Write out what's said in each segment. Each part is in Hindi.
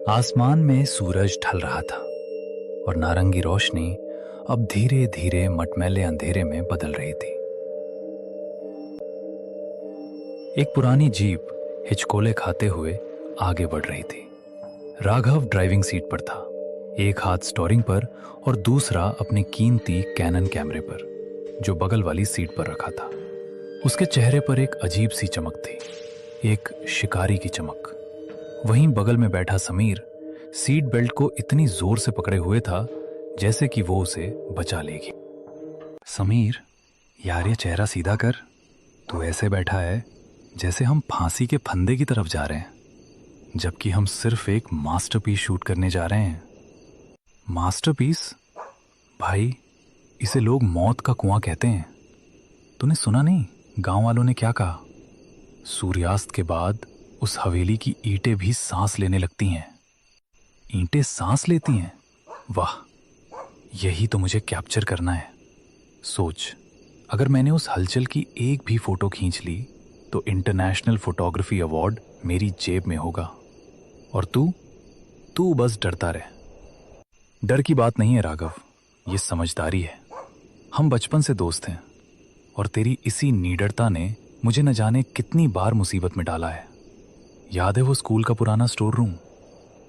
आसमान में सूरज ढल रहा था और नारंगी रोशनी अब धीरे धीरे मटमैले अंधेरे में बदल रही थी। एक पुरानी जीप हिचकोले खाते हुए आगे बढ़ रही थी। राघव ड्राइविंग सीट पर था, एक हाथ स्टीयरिंग पर और दूसरा अपनी कीमती कैनन कैमरे पर, जो बगल वाली सीट पर रखा था। उसके चेहरे पर एक अजीब सी चमक थी, एक शिकारी की चमक। वहीं बगल में बैठा समीर सीट बेल्ट को इतनी जोर से पकड़े हुए था जैसे कि वो उसे बचा लेगी। समीर, यार ये चेहरा सीधा कर। तू ऐसे बैठा है जैसे हम फांसी के फंदे की तरफ जा रहे हैं, जबकि हम सिर्फ एक मास्टरपीस शूट करने जा रहे हैं। मास्टरपीस? भाई, इसे लोग मौत का कुआं कहते हैं। तूने सुना नहीं गांव वालों ने क्या कहा? सूर्यास्त के बाद उस हवेली की ईंटें भी सांस लेने लगती हैं। ईंटें सांस लेती हैं? वाह, यही तो मुझे कैप्चर करना है। सोच, अगर मैंने उस हलचल की एक भी फोटो खींच ली तो इंटरनेशनल फोटोग्राफी अवार्ड मेरी जेब में होगा। और तू बस डरता रहे। डर की बात नहीं है राघव, ये समझदारी है। हम बचपन से दोस्त हैं और तेरी इसी निडरता ने मुझे न जाने कितनी बार मुसीबत में डाला है। याद है वो स्कूल का पुराना स्टोर रूम?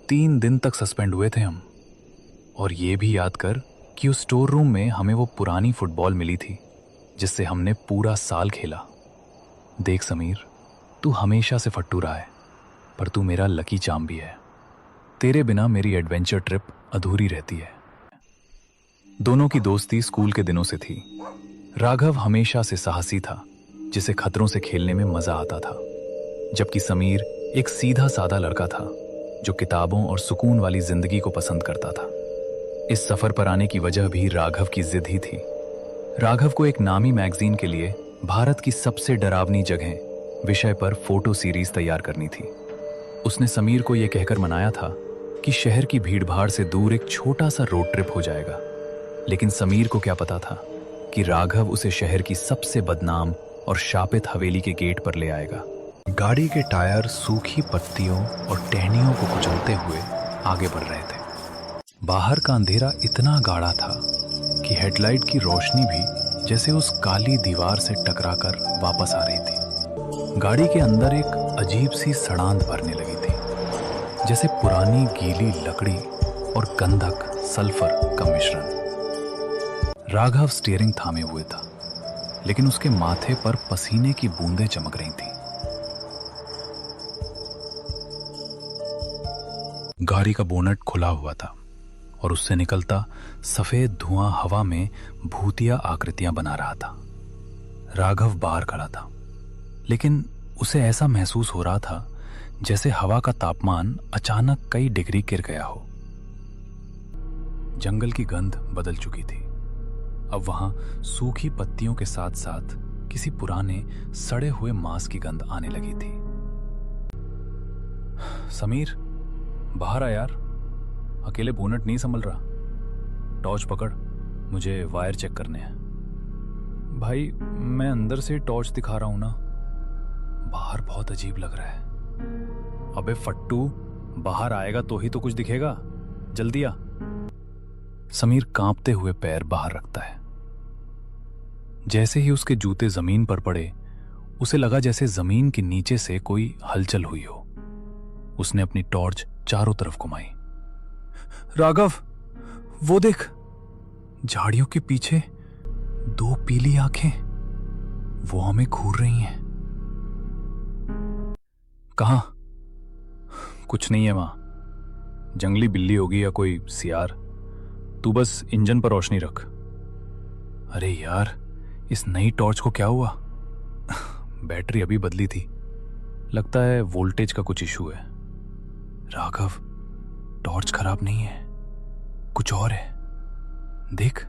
3 दिन तक सस्पेंड हुए थे हम। और ये भी याद कर कि उस स्टोर रूम में हमें वो पुरानी फुटबॉल मिली थी जिससे हमने पूरा साल खेला। देख समीर, तू हमेशा से फट्टू रहा है, पर तू मेरा लकी चार्म भी है। तेरे बिना मेरी एडवेंचर ट्रिप अधूरी रहती है। दोनों की दोस्ती स्कूल के दिनों से थी। राघव हमेशा से साहसी था, जिसे खतरों से खेलने में मजा आता था, जबकि समीर एक सीधा साधा लड़का था जो किताबों और सुकून वाली जिंदगी को पसंद करता था। इस सफर पर आने की वजह भी राघव की जिद ही थी। राघव को एक नामी मैगजीन के लिए भारत की सबसे डरावनी जगह विषय पर फोटो सीरीज तैयार करनी थी। उसने समीर को यह कहकर मनाया था कि शहर की भीड़भाड़ से दूर एक छोटा सा रोड ट्रिप हो जाएगा। लेकिन समीर को क्या पता था कि राघव उसे शहर की सबसे बदनाम और शापित हवेली के गेट पर ले आएगा। गाड़ी के टायर सूखी पत्तियों और टहनियों को कुचलते हुए आगे बढ़ रहे थे। बाहर का अंधेरा इतना गाढ़ा था कि हेडलाइट की रोशनी भी जैसे उस काली दीवार से टकराकर वापस आ रही थी। गाड़ी के अंदर एक अजीब सी सड़ांध भरने लगी थी, जैसे पुरानी गीली लकड़ी और गंधक सल्फर का मिश्रण। राघव स्टीयरिंग थामे हुए था, लेकिन उसके माथे पर पसीने की बूंदें चमक रही थीं। गाड़ी का बोनट खुला हुआ था और उससे निकलता सफेद धुआं हवा में भूतिया आकृतियां बना रहा था। राघव बाहर खड़ा था, लेकिन उसे ऐसा महसूस हो रहा था जैसे हवा का तापमान अचानक कई डिग्री गिर गया हो। जंगल की गंध बदल चुकी थी। अब वहां सूखी पत्तियों के साथ साथ किसी पुराने सड़े हुए मांस की गंध आने लगी थी। समीर, बाहर आ यार, अकेले बोनट नहीं संभल रहा। टॉर्च पकड़, मुझे वायर चेक करने हैं। भाई, मैं अंदर से टॉर्च दिखा रहा हूं ना। बाहर बहुत अजीब लग रहा है। अबे फट्टू, बाहर आएगा तो ही तो कुछ दिखेगा। जल्दी आ। समीर कांपते हुए पैर बाहर रखता है। जैसे ही उसके जूते जमीन पर पड़े, उसे लगा जैसे जमीन के नीचे से कोई हलचल हुई हो। उसने अपनी टॉर्च चारों तरफ घुमाई। राघव, वो देख, झाड़ियों के पीछे 2 पीली आंखें, वो हमें घूर रही हैं। कहां? कुछ नहीं है वहां, जंगली बिल्ली होगी या कोई सियार। तू बस इंजन पर रोशनी रख। अरे यार, इस नई टॉर्च को क्या हुआ? बैटरी अभी बदली थी, लगता है वोल्टेज का कुछ इशू है। राघव, टॉर्च खराब नहीं है, कुछ और है। देख,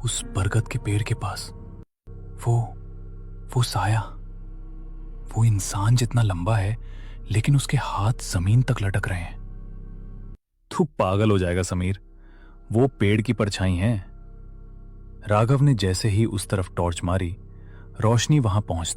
उस बरगद के पेड़ के पास वो साया, वो इंसान जितना लंबा है, लेकिन उसके हाथ जमीन तक लटक रहे हैं। तू पागल हो जाएगा समीर, वो पेड़ की परछाई है। राघव ने जैसे ही उस तरफ टॉर्च मारी, रोशनी वहां पहुंच